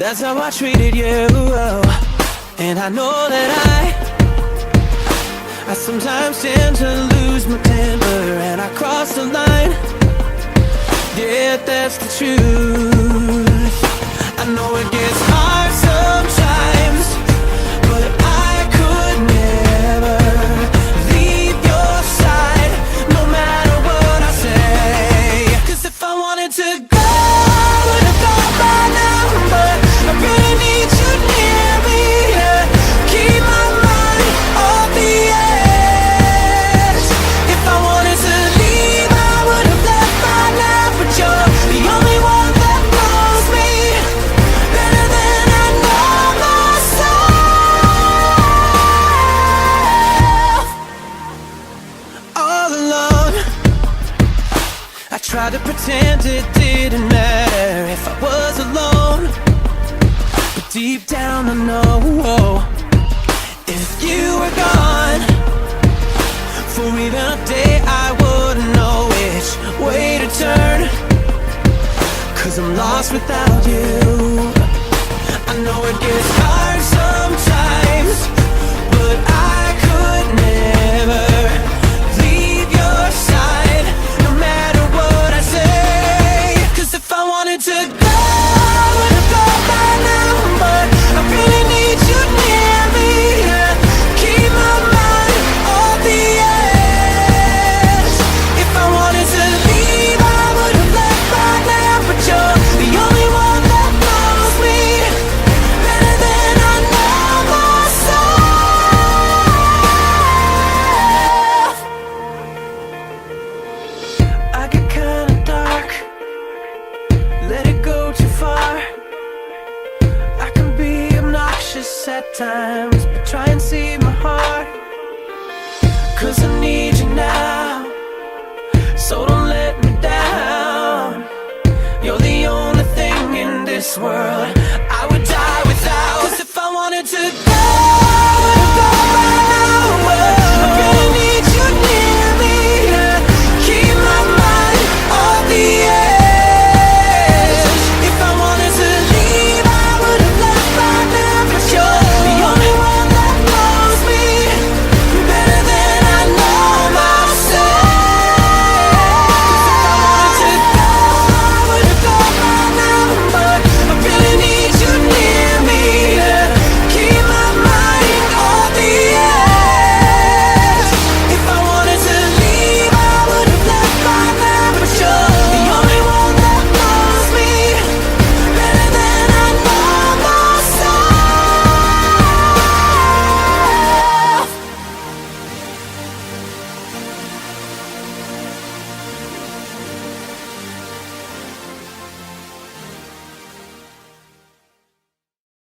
That's how I treated you. And I know that I sometimes tend to lose my temper, and I cross the line. Yeah, that's the truth. I know it gets hard sometimes, but I could never leave your side, no matter what I say. 'Cause if I wanted to go, I would have gone by now, but I really need you near me to keep my mind off the edge. If I wanted to leave, I would have left by now, but you're the only one that knows me better than I know myself. All alone, I tried to pretend it didn't matter if I was alone, but deep down I know if you were gone for even a day, I wouldn't know which way to turn. 'Cause I'm lost without you. I know it gets hard sometimes, but I could never leave your side, no matter what I say. 'Cause if I wanted to go, I would have gone by now, but I really need you near me to keep my mind off the edge. If I wanted to leave, I would have left by now, but you're the only one that knows me better than I know myself. I get kinda dark, let it go too far. I can be obnoxious at times, but try and see my heart. 'Cause I need you now, so don't let me down. You're the only thing in this world